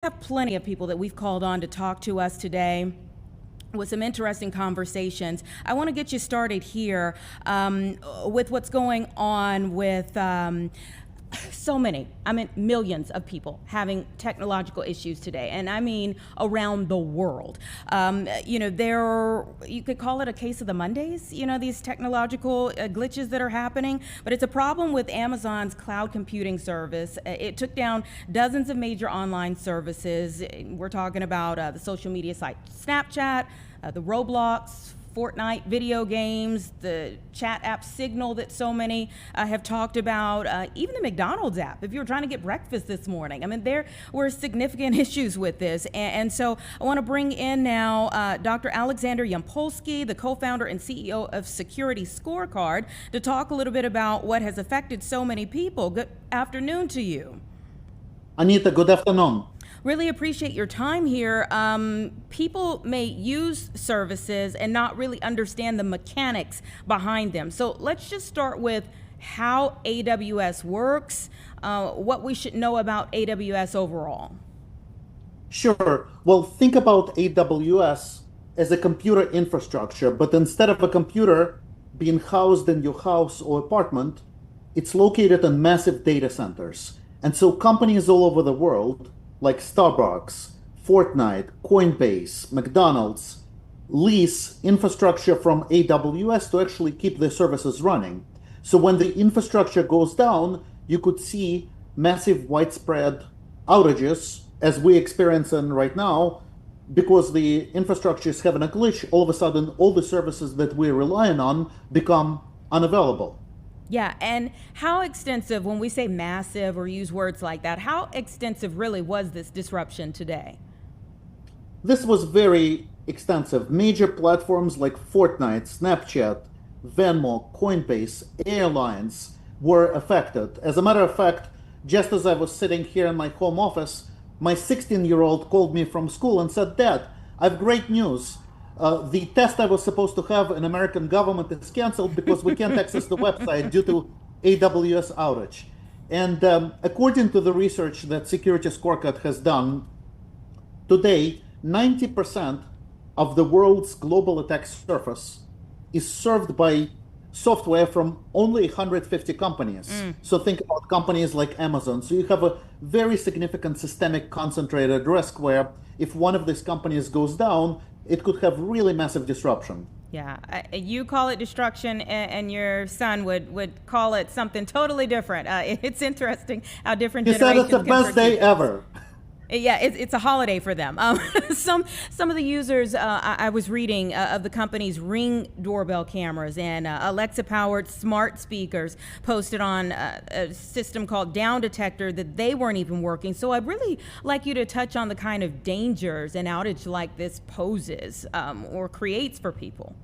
have plenty of people that we've called on to talk to us today with some interesting conversations. I want to get you started here with what's going on with millions of people having technological issues today, and I mean around the world. You could call it a case of the Mondays, these technological glitches that are happening, but it's a problem with Amazon's cloud computing service. It took down dozens of major online services. We're talking about the social media site Snapchat, the Roblox, Fortnite video games, the chat app Signal that so many have talked about, even the McDonald's app, if you were trying to get breakfast this morning. I mean, there were significant issues with this. And so I want to bring in now Dr. Alexander Yampolsky, the co-founder and CEO of Security Scorecard, to talk a little bit about what has affected so many people. Good afternoon to you. Anita, good afternoon. Really appreciate your time here. People may use services and not really understand the mechanics behind them. So let's just start with how AWS works, what we should know about AWS overall. Sure. Well, think about AWS as a computer infrastructure, but instead of a computer being housed in your house or apartment, it's located in massive data centers. And so companies all over the world, like Starbucks, Fortnite, Coinbase, McDonald's, lease infrastructure from AWS to actually keep their services running. So when the infrastructure goes down, you could see massive widespread outages, as we experience in right now, because the infrastructure is having a glitch. All of a sudden, all the services that we're relying on become unavailable. Yeah, and how extensive, when we say massive or use words like that, how extensive really was this disruption today? This was very extensive. Major platforms like Fortnite, Snapchat, Venmo, Coinbase, airlines were affected. As a matter of fact, just as I was sitting here in my home office, my 16-year-old called me from school and said, "Dad, I have great news. The test I was supposed to have in American government is canceled because we can't access the website due to AWS outage." And according to the research that Security Scorecard has done, today, 90% of the world's global attack surface is served by software from only 150 companies. So think about companies like Amazon. So you have a very significant systemic concentrated risk where if one of these companies goes down, it could have really massive disruption. Yeah, you call it destruction, and your son would call it something totally different. It's interesting how different He said generations it's the best day ever. Yeah, it's a holiday for them. Some of the users I was reading of the company's Ring doorbell cameras and Alexa-powered smart speakers posted on a system called Down Detector that they weren't even working. So I'd really like you to touch on the kind of dangers an outage like this poses or creates for people.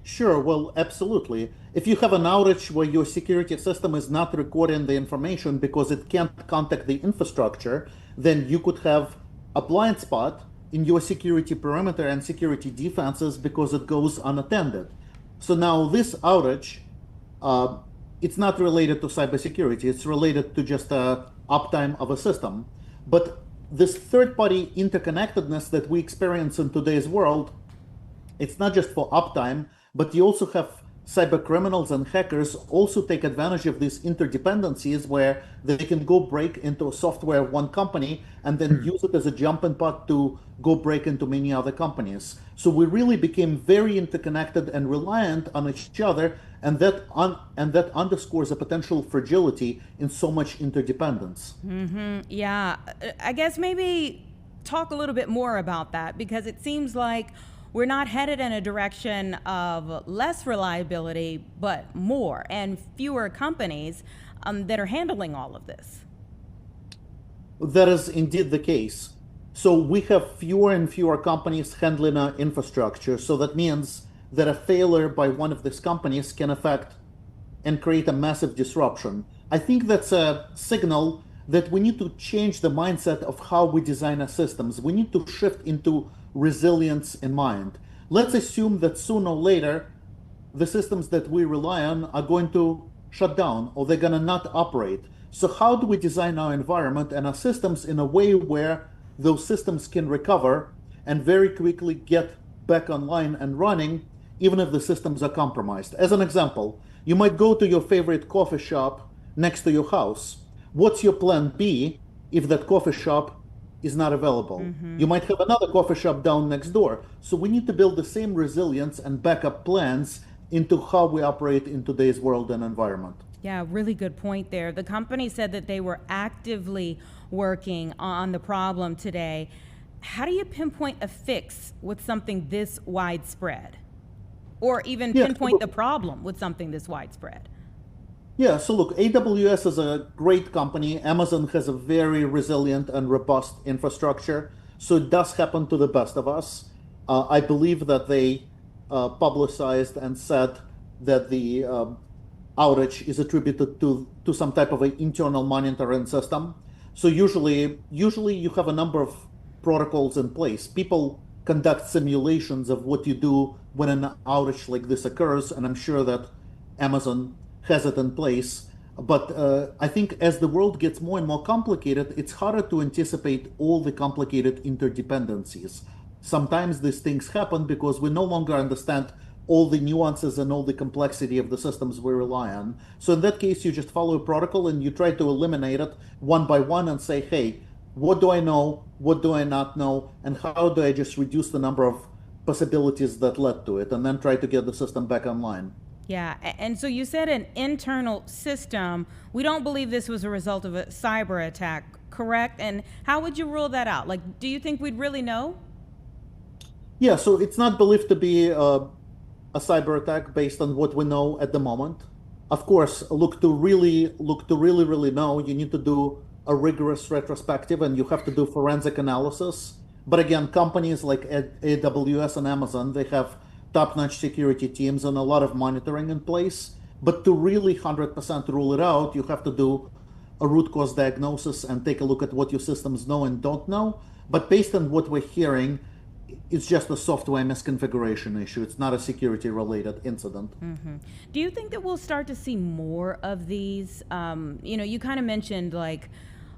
Sure, well, absolutely. If you have an outage where your security system is not recording the information because it can't contact the infrastructure, then you could have a blind spot in your security perimeter and security defenses because it goes unattended. So now this outage, it's not related to cybersecurity, it's related to just uptime of a system. But this third-party interconnectedness that we experience in today's world, it's not just for uptime, but you also have cyber criminals and hackers also take advantage of these interdependencies where they can go break into a software of one company and then use it as a jumping pot to go break into many other companies. So we really became very interconnected and reliant on each other, and that underscores a potential fragility in so much interdependence. Yeah, I guess maybe talk a little bit more about that, because it seems like we're not headed in a direction of less reliability, but more and fewer companies that are handling all of this. That is indeed the case. So we have fewer and fewer companies handling our infrastructure. So that means that a failure by one of these companies can affect and create a massive disruption. I think that's a signal that we need to change the mindset of how we design our systems. We need to shift into resilience in mind. Let's assume that sooner or later, the systems that we rely on are going to shut down or they're going to not operate. So how do we design our environment and our systems in a way where those systems can recover and very quickly get back online and running, even if the systems are compromised? As an example, you might go to your favorite coffee shop next to your house. What's your plan B if that coffee shop is not available? You might have another coffee shop down next door. So we need to build the same resilience and backup plans into how we operate in today's world and environment. Yeah, really good point there. The company said that they were actively working on the problem today. How do you pinpoint a fix with something this widespread? Or even Yeah, pinpoint the problem with something this widespread? yeah, so look, AWS is a great company. Amazon has a very resilient and robust infrastructure. So it does happen to the best of us. I believe that they publicized and said that the outage is attributed to some type of an internal monitoring system. So usually you have a number of protocols in place. People conduct simulations of what you do when an outage like this occurs, and I'm sure that Amazon has it in place. But I think as the world gets more and more complicated, it's harder to anticipate all the complicated interdependencies. Sometimes these things happen because we no longer understand all the nuances and all the complexity of the systems we rely on. So in that case, you just follow a protocol and you try to eliminate it one by one and say, hey, what do I know? What do I not know? And how do I just reduce the number of possibilities that led to it? And then try to get the system back online. Yeah, and so you said an internal system. We don't believe this was a result of a cyber attack, correct? And how would you rule that out? Like, do you think we'd really know? Yeah, so it's not believed to be a cyber attack based on what we know at the moment. Of course, really know, you need to do a rigorous retrospective and you have to do forensic analysis. But again, companies like AWS and Amazon, they have top-notch security teams and a lot of monitoring in place. But to really 100% rule it out, you have to do a root cause diagnosis and take a look at what your systems know and don't know. But based on what we're hearing, it's just a software misconfiguration issue. It's not a security related incident. Do you think that we'll start to see more of these? You kind of mentioned like,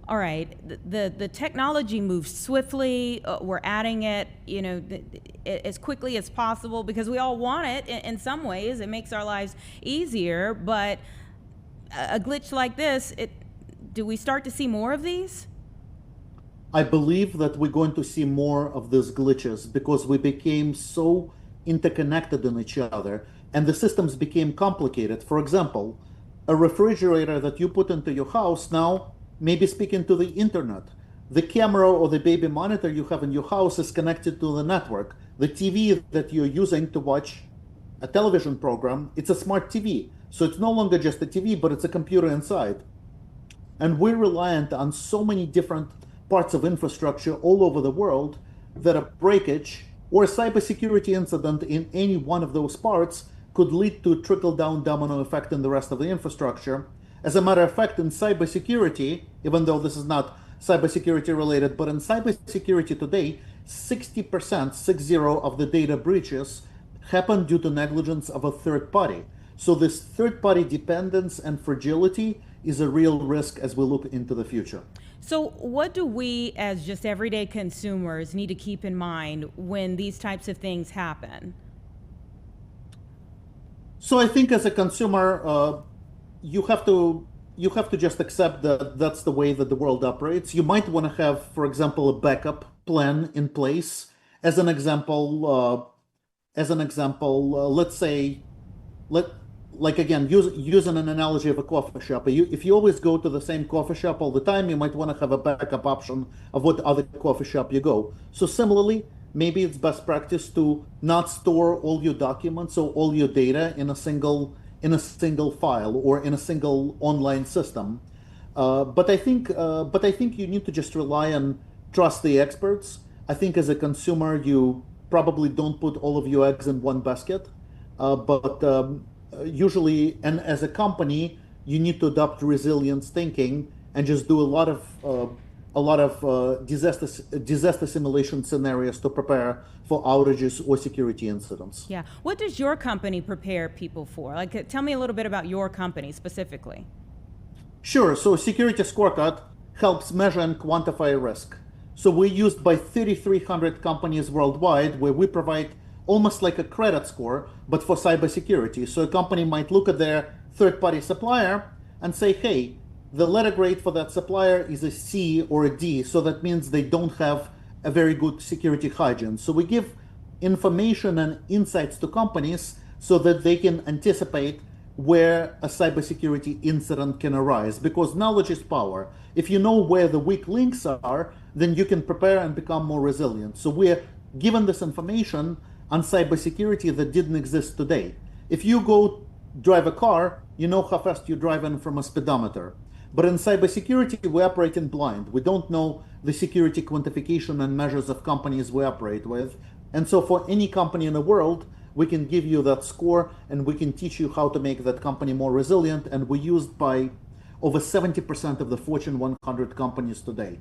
all right, the technology moves swiftly. We're adding it, as quickly as possible because we all want it in some ways. It makes our lives easier. But a glitch like this, do we start to see more of these? I believe that we're going to see more of these glitches because we became so interconnected in each other and the systems became complicated. For example, a refrigerator that you put into your house now may be speaking to the internet. The camera or the baby monitor you have in your house is connected to the network. The TV that you're using to watch a television program, it's a smart TV. So it's no longer just a TV, but it's a computer inside. And we're reliant on so many different parts of infrastructure all over the world that a breakage or a cybersecurity incident in any one of those parts could lead to a trickle-down domino effect in the rest of the infrastructure. As a matter of fact, in cybersecurity, even though this is not cybersecurity related, but in cybersecurity today, 60%, 60 of the data breaches happen due to negligence of a third party. So this third party dependence and fragility is a real risk as we look into the future. So what do we as just everyday consumers need to keep in mind when these types of things happen? So I think as a consumer, you have to just accept that that's the way that the world operates. You might want to have, for example, a backup plan in place. Let's say, like again, using an analogy of a coffee shop. If you always go to the same coffee shop all the time, you might want to have a backup option of what other coffee shop you go. So similarly, maybe it's best practice to not store all your documents or all your data in a single file or in a single online system. But I think you need to just rely on trust the experts. I think as a consumer, you probably don't put all of your eggs in one basket, but usually, and as a company, you need to adopt resilience thinking and just do a lot of disaster simulation scenarios to prepare for outages or security incidents. Yeah. What does your company prepare people for? Like, tell me a little bit about your company specifically. Sure. So security scorecard helps measure and quantify risk. So we're used by 3,300 companies worldwide, where we provide almost like a credit score, but for cybersecurity. So a company might look at their third-party supplier and say, hey, the letter grade for that supplier is a C or a D. So that means they don't have a very good security hygiene. So we give information and insights to companies so that they can anticipate where a cybersecurity incident can arise, because knowledge is power. If you know where the weak links are, then you can prepare and become more resilient. So we're given this information on cybersecurity that didn't exist today. If you go drive a car, you know how fast you're driving from a speedometer. But in cybersecurity, we operate in blind. We don't know the security quantification and measures of companies we operate with. And so for any company in the world, we can give you that score and we can teach you how to make that company more resilient. And we're used by over 70% of the Fortune 100 companies today.